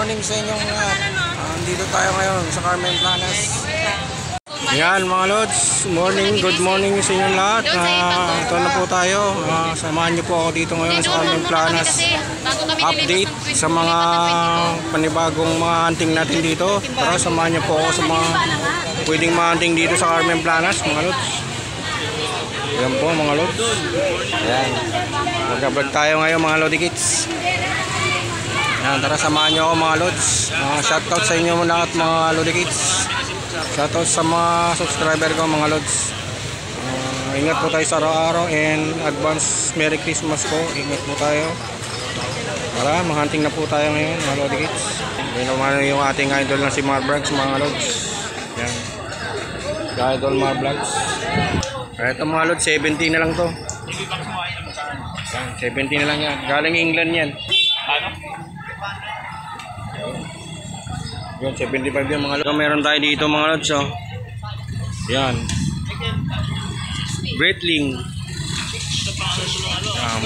morning sa inyong lahat. Dito tayo ngayon sa Carmen Planas. Ayan mga lods, good morning sa inyong lahat. Ito na po tayo. Samahan niyo po ako dito ngayon sa Carmen Planas. Update sa mga panibagong mga hunting natin dito. Tara, samahan niyo po ako sa mga pwedeng ma-hunting dito sa Carmen Planas mga lods. Ayan po mga lods. Ayan. Mag-vlog tayo ngayon mga Lodi Kids. Ayan, tara samahan nyo ako mga lods. Shoutout sa inyo lahat mga Lodi Kids. Shoutout sa mga subscriber ko mga lods. Ingat po tayo sa araw-araw and advance Merry Christmas po. Ingat po tayo. Tara, mahunting na po tayo ngayon mga Lodi Kids. Ayan naman yung ating idol na si Marvlogs mga lods. Ayan. Si idol Marvlogs. Ito mga lods, 70 na lang to. 70 na lang yan. Galing England yan. Ano? Yun, 75 yan mga lods. Meron tayo dito mga lods. Oh. Yan. Breitling.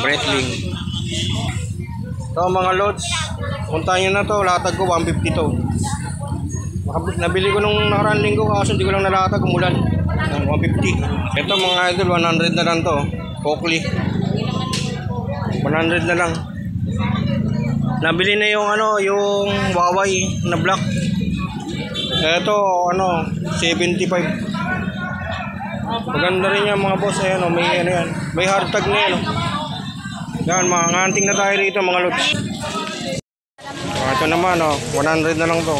Breitling. Ito mga lods. Puntahan nyo na to. Latag ko 150 to. Nabili ko nung nakaraan linggo. Kaso hindi ko lang nalatag. Umulan. 150. Ito mga idol. 100 na lang to. Oakley. 100 na lang. Nabili na yung yung Huawei na black. Ito 75. Maganda rin yan mga boss. Ayan may yan. May hard tag na yan. Yan, mga hunting na tayo rito mga lods. Ito naman 100 na lang to.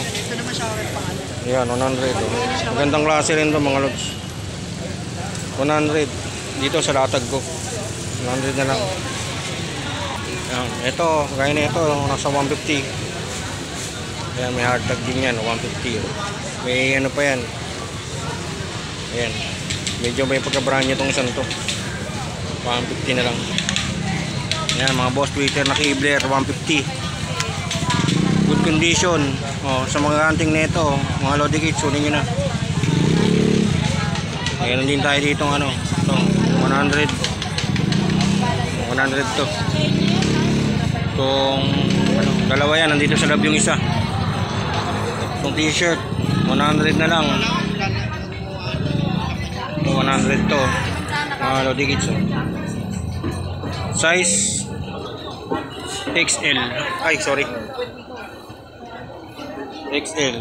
Yan 100. Magandang klase rin to mga lods. 100 dito sa latag ko. 100 na lang. Ito, gaya na ito, nasa 150. Ayan, may hard tag din yan, 150. May pa yan. Ayan, medyo may pagka-brand itong isang to. 150 na lang. Ayan, mga boss Twitter na Keebler, 150. Good condition. Sa mga hunting na ito, mga Lodi Kids, sunin nyo na. Ayan din tayo dito, ito, 100. 100 to. Itong dalawa yan, nandito sa lab yung isa. Itong t-shirt 100 na lang. Ito 100 to mga Lodi Kids. Size XL. Ay sorry, XL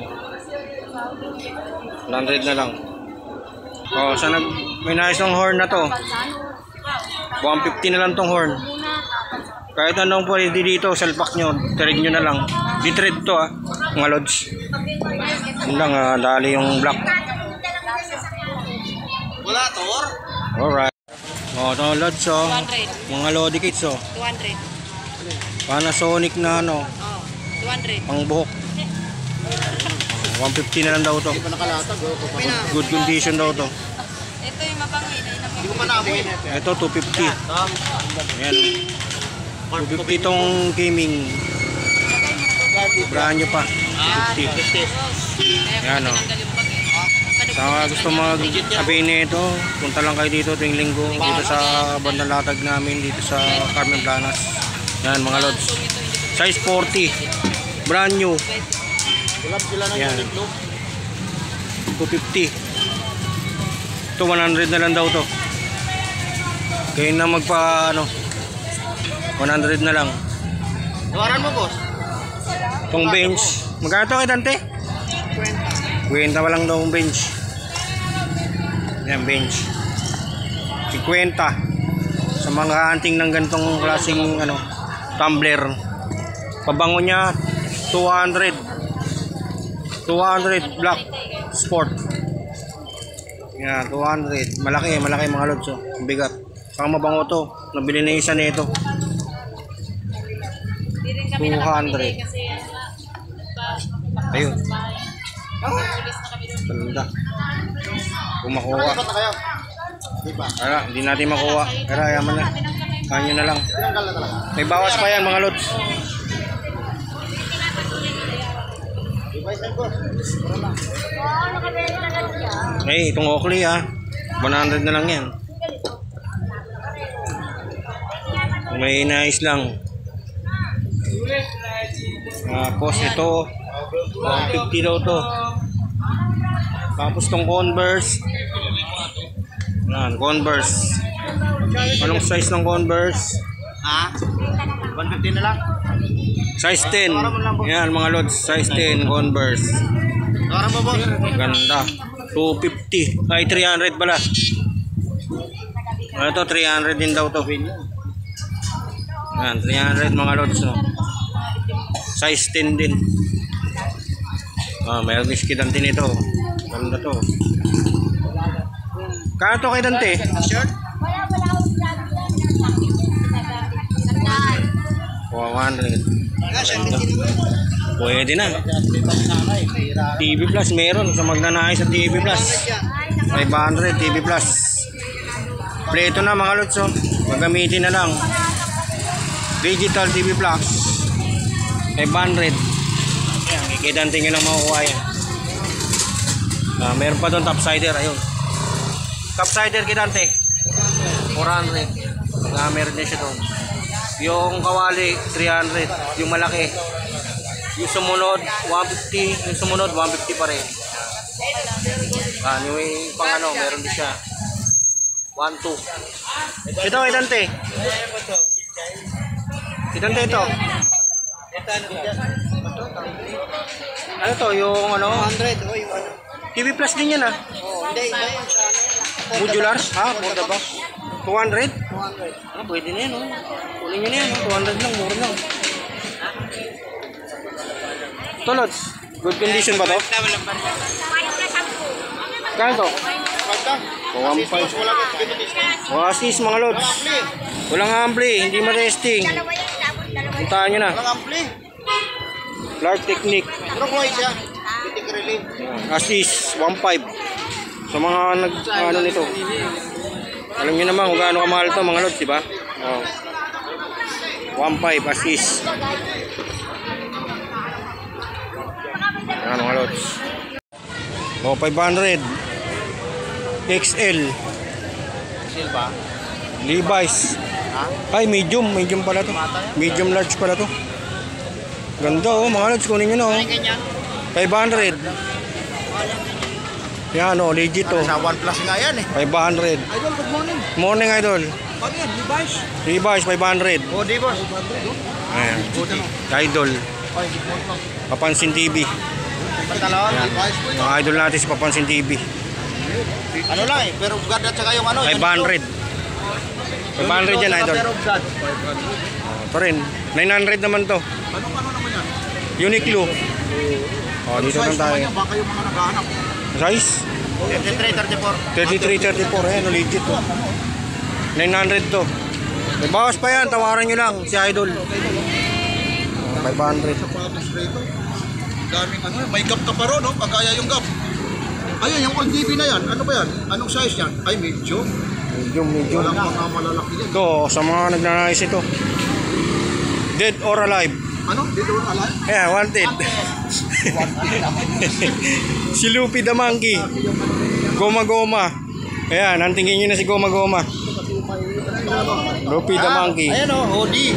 100 na lang. May nice ng horn na to. 150 na lang tong horn. Kahit anong pwede dito, salpak nyo, thread nyo na lang. Di-thread to mga lods. Yun lang, dali yung black. Wala to or? Alright. Ito lods mga Lodi Kids 200. Panasonic na 200. pang buhok. 150 na lang daw to. Good condition daw to. Ito yung mabangin. Hindi ko pa naamoy. Ito 250. Ayan. 250 itong gaming. Brand nyo pa 50. Ayan sa gusto mag-sabihin nito, punta lang kayo dito tuwing linggo dito sa bandang latag namin dito sa Carmen Planas. Yan mga lods, size 40, brand new. Yan 250. Ito 100 na lang daw to. Kaya na magpa 100 na lang. Tawaran mo boss. Itong bench, magkano ito kay Dante? 50 pa lang daw yung bench. Yan bench 50 sa mga hunting ng ganitong klaseng tumbler. Pabango niya 200 black sport. Yan 200. Malaki mga lods. Bigat. Saka mabango to. Nabili na isa nito 200. Ayun. Ganda. Kung makuha. Ara, hindi natin makuha. Pero yaman na. Kanyo na lang. May bawas pa yan mga lods. Hey, itong Oakley 100 na lang yan. May nice lang. Tapos ito, 150 daw to. Tapos tong Converse. Yan, Converse. Anong size ng Converse? Ha? 150 na lang. Size 10. Yan mga lods, size 10 Converse. Tawaran mo, boss. Ganda. 250. Ay, 300 pala. Ito, 300 din daw to. Yan, 300 mga lods. No? Size 10 din. May whiskey Dante nito. Ganda to. Kano to kay Dante? Shirt? 100. Pwede na. TV Plus meron. Sa magnanay sa TV Plus. 500 TV Plus. Pleto na mga lods. Magamitin na lang. Digital TV Plus. 500. Kay Dante nyo lang makukuha yan. Meron pa doon topsider. Ayun. Topsider kay Dante. 400. Meron din siya doon. Yung kawali 300. Yung malaki. Yung sumunod 150. Yung sumunod 150 pa rin. Yung pang ano, meron din siya 1-2. Ito kay Dante. Kay Dante ito. Ano to? Yung ano? 100. Oy, ano? TV Plus din yan ah. Oh, hindi. Modular? Ha? Moda ba? 200? 200. Pwede na yan oh. Kunin nyo na yan. 200 lang. Mura lang. Ito Lods. Good condition ba to? Kaya to? 1.5. Oasis mga Lods. Walang ampli. Hindi ma-testing. Puntahan nyo na. Walang ampli. Large Technique. Pero kuhay siya. Titik relief. Asis 1.5. Sa mga ano nito. Alam niyo naman kung gaano kamahal to mga Lods, di ba? Oh. 1.5 Asis. Ano mga Lods? Oh, 500. XL. Silva. Levi's. Ha? Ay, medium pala to. Medium large pala to. Ganda oh, mga Lods, kunin nyo na oh. 500. Yan oh, legit oh. Sa OnePlus nga yan eh. 500. Idol, good morning. Morning Idol. Ano yan? Levi's? Levi's 500. O, di boss. Ayan. Idol. Papansin TV. Pantalon, Levi's po yun. Mga idol natin si Papansin TV. Ano lang eh, pero God at saka yung ano. 500. 500 yan idol. Pero God. Ito rin. 900 naman to. Anong ano naman yan? Uniqlo. Oh, dito lang tayo. Baka yung mga naghahanap. Size? 33, 34. 33, 34. Ayan, legit to. 900 to. May bawas pa yan. Tawaran nyo lang si Idol. 500. Sapatos rito. Daming ano, may gap ka pa ron, no? Pagkaya yung gap. Ayun, yung old TV na yan. Ano ba yan? Anong size yan? Ay, medium. Medium. Walang mga malalaki yan. Ito, sa mga nagnanais ito. Dead or alive? Ano? Dito na alam? Ayan, wanted. Si Lupi the Monkey. Goma. Ayan, hantingin nyo na si Goma. Lupi the Monkey. Ayan o, hoodie.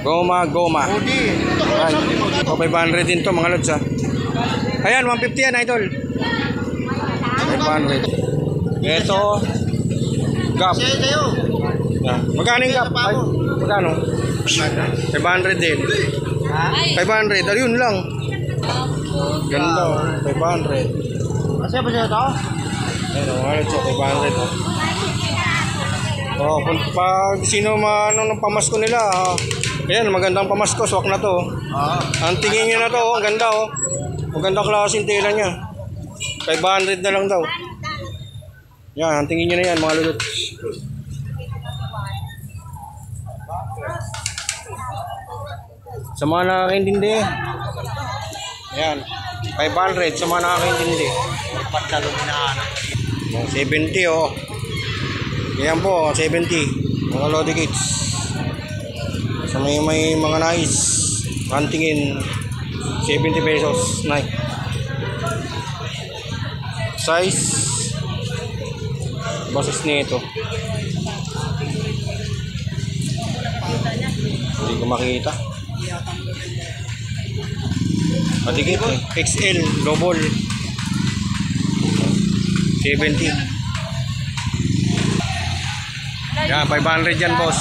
Goma. Hoodie. Ayan. O, 500 din to mga lods ha. Ayan, 150 yan idol. 500. Ito. Gap. Sa'yo. Yan. Magkano yung gap? Ay, magkano? 500 din. 500, ayun lang. Ganda oh, 500. Kasi ba siya ito? Ayun oh, mga lods, 500 oh. Oh, pag sino man ng pamasko nila, ayan, magandang pamasko, swak na to. Ang tingin nyo na to, ang ganda oh. Magandang klase yung tela niya. 500 na lang daw. Yan, ang tingin nyo na yan mga lulot. Sa mga nakakaintindi. Ayan, 500 sa mga nakakaintindi. Pantalon na ano. 70 oh. Yan po, 70. Mga Lodi Kids. Sa may mga nice. Huntingin 70 pesos. Nice. Size. Basis nito. Hindi ko makita. Patigit eh. XL, double. 70. Yan, 500 yan, boss.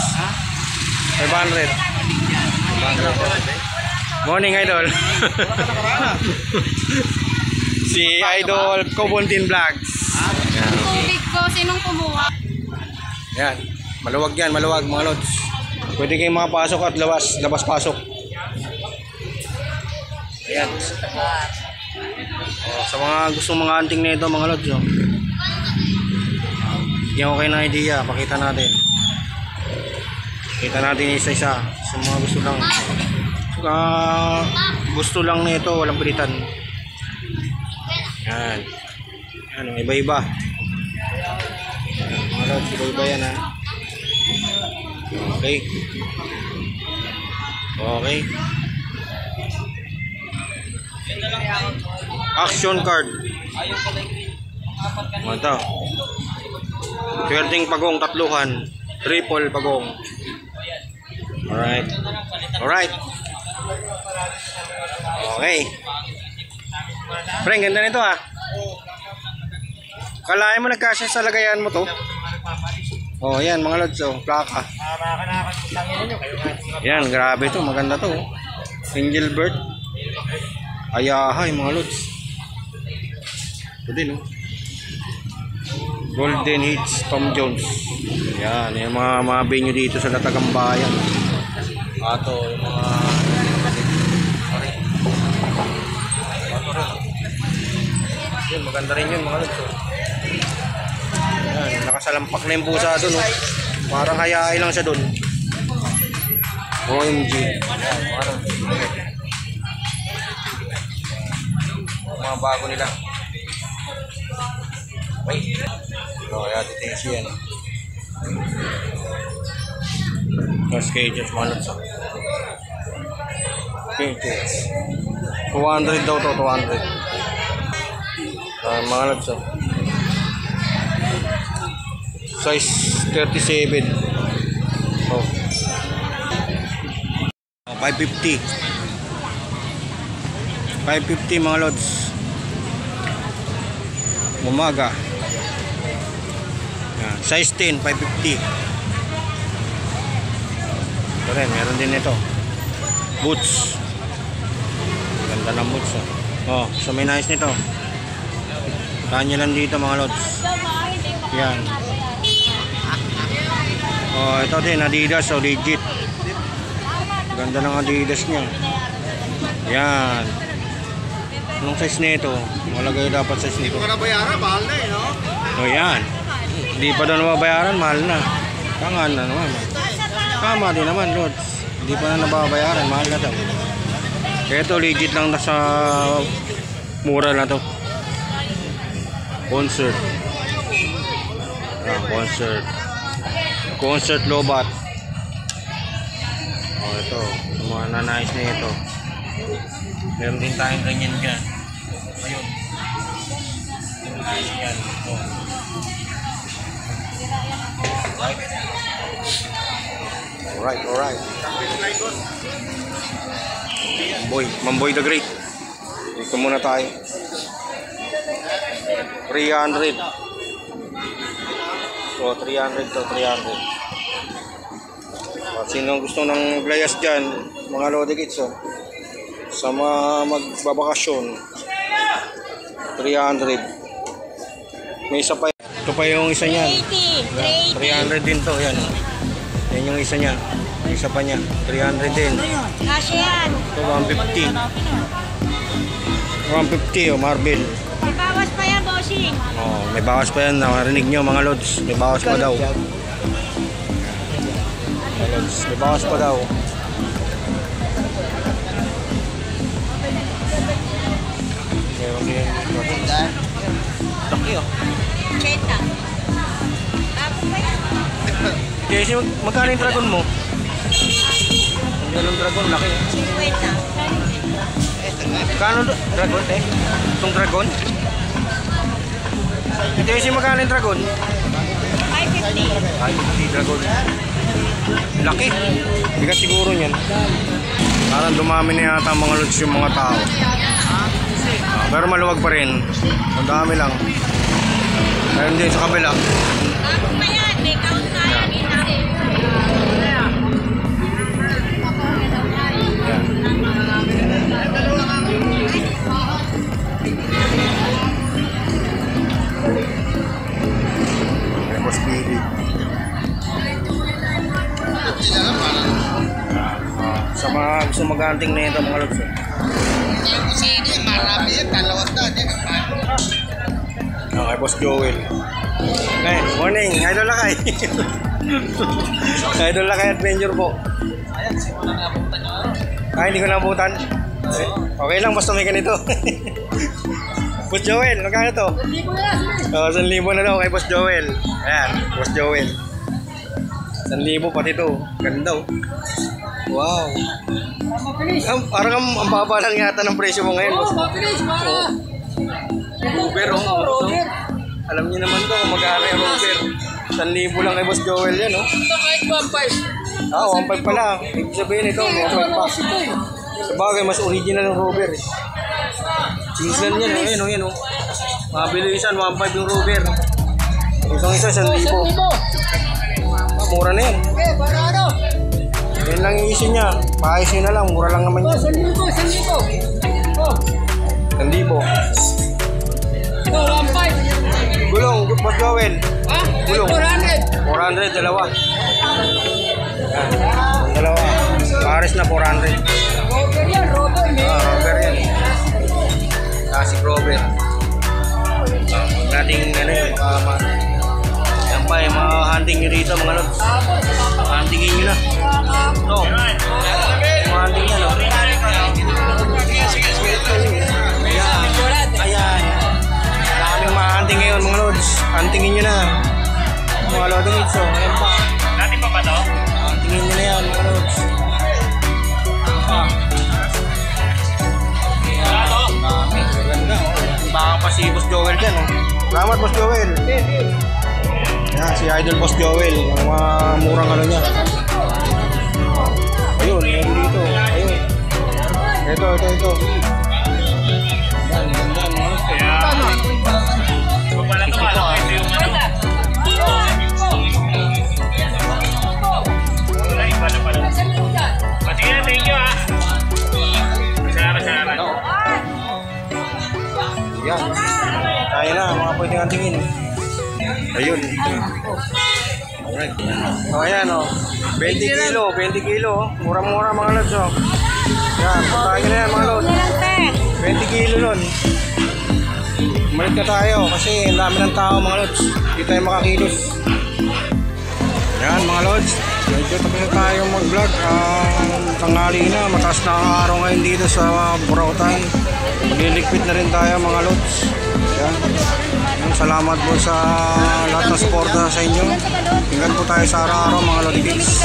500. Morning, Idol. Si Idol Cobontin Vlogs. Yan. Tubig ko, sinong kumuha? Yan. Maluwag yan, maluwag mga lods. Pwede kayong makapasok at labas-pasok. Ayan. Sa mga gusto mga anting na ito mga lods. Bigyan ko kayo ng idea, pakita natin. Kita natin isa-isa. Sa mga gusto lang. Gusto lang na ito, walang pilitan. Yan. Ano, iba-iba. Mga lods, iba-iba yan ha. Okay. Okay. Action card. Mata. Pwerdeng pagong tatluhan. Triple pagong. Alright. Alright. Okay. Pre, ganda nito ah. Kalahin mo nagkasya sa lagayan mo to. Oh, yan mga lods, oh, plaka. Yan, grabe to, maganda to. Angel bird. Ayahay mga lods. Ito din, oh. Golden Hits, Tom Jones. Yan, yung mga venue dito sa Latagambayan. Ato, yung mga yun, maganda rin yun mga lods, oh. Yan, nakasalampak na yung pusa doon, oh. Parang hayain lang siya doon. OMG. Yan, mga bago nila. Wait. So, yan, titingin yan. Plus cages, mga lods. Cages. 200 daw to, 200. Mga lods, oh. Size 37. Oh. 550. 550 mga lods. Umaga. Yan. Size 10, 550. Ito rin, meron din ito. Boots. Ganda ng boots, oh. Oh, so may nice nito. Kanya lang dito mga lods. Yan. Oh, ito din Adidas, so legit. Ganda ng Adidas niya. Yan. Anong size nito? Malagay dapat size nito. Hindi ko na bayaran, mahal na eh, no? Oh, yan. Hindi pa daw nababayaran, mahal na. Tanga na naman. Tama din naman, Lods. Hindi pa na nababayaran, mahal na daw. Ito legit lang nasa mura na to. Concert. Concert. Concert Lobat. Oh, ito. Mga nanais na ito. Meron din tayong ganyan dyan. Ayun. Yan. Oh. Alright. Alright. Mamboy the Great. Dito muna tayo. 300. So, 300 to 300. Sino gusto ng glayas dyan, mga Lodi Kids, oh. Sa mga magbabakasyon, 300. May isa pa. Ito pa yung isa niyan. 300 din to, yan. Yan yung isa niya. Yung isa pa niya, 300 din. Kasya yan. Ito 150. 150, oh, marble. May bawas pa yan, bossing. Oh, may bawas pa yan. Narinig nyo mga Lods. May bawas pa daw. Lods, may bawas pa daw. Laki, oh. Cheta. Bago pa yan. Jesse, magkano yung dragon mo? Yung dragon, laki. 50. Kano dragon, eh? Itong dragon? Jesse, magkano yung dragon? 550. Ay, hindi dragon. Laki. Bigat siguro niyan. Parang dumami na yata mga lods yung mga tao. Pero maluwag pa rin. Ang dami lang. Meron din sa kabila. Bago pa yan, may count tayo. Tapos Billy. Sa mga gusto mag-hunting na ito mga lods. Marami yan, dalawang daan yan. Kay Boss Joel. Okay, morning. Idol na kay. Idol na kay Adventure po. Hindi ko nabutan. Okay lang, basta may ganito. Boss Joel, magkano to? 1,000 na daw kay Boss Joel. Ayan, Boss Joel. 1,000 pati to. Ganda oh. Wow. Parang ang baba lang yata ng presyo mo ngayon. Rover oh. Alam niyo naman to kung magkano yung Rover. 1,000 lang kay Boss Joel yan oh. Kahit 1.5. 1.5 pala. Ibig sabihin ito, 1.5 pa. Sabagay, mas original ng Rover eh. Season yan oh, yan oh. Mabilisan, 1.5 yung Rover. Itong isa, 1,000. Mura na yan. Okay, para ano? Yan lang yung issue niya. Paayos nyo na lang, mura lang naman yan. 1,000. 1,000. Ito, 1.5. Gulong, Boss Joel. Ha? Gulong. 400. 400, dalawa. Yan, dalawa. Pares na 400. Rover yan, Rover. Rover yan. Classic Rover. Huwag nating ano yun, yan pa yung mga hunting nyo dito mga lods. Huntingin nyo na. Ito. Mga hunting yan, no? Ayan. Daming mga hunting ngayon mga lods. Huntingin nyo na. Mga loading hits, oh. Ayan pa. Dati pa ba to? Huntingin nyo na yan mga lods. Ganda, oh. Baka pa si Boss Joel dyan, oh. Salamat, Boss Joel. Yan, si Idol Boss Joel. Ang mga murang ano niya. Ayun, yan dito. Ayun. Ito. Yan, ganda, mga lods. Kung pala ito, alam ko ito yung ano. Wala, iba na pala. Sige na, thank you ah. Salamat. Yan. Kaya na, mga pwede nga tingin. Ayun. Alright. So, ayan o. 20 kilo. Mura-mura mga lods o. Yan, puntahan nyo na yan mga lods. 20 kilo nun. Malit na tayo kasi ang dami ng tao mga lods. Hindi tayo makakilos. Yan mga lods. Medyo tapos na tayo mag-vlog. Tanghali na, mataas na ang araw ngayon dito sa Burautan. Magliligpit na rin tayo mga lods. Yan. Salamat po sa lahat ng suporta sa inyo. Tingnan po tayo sa araw-araw mga lodi kids.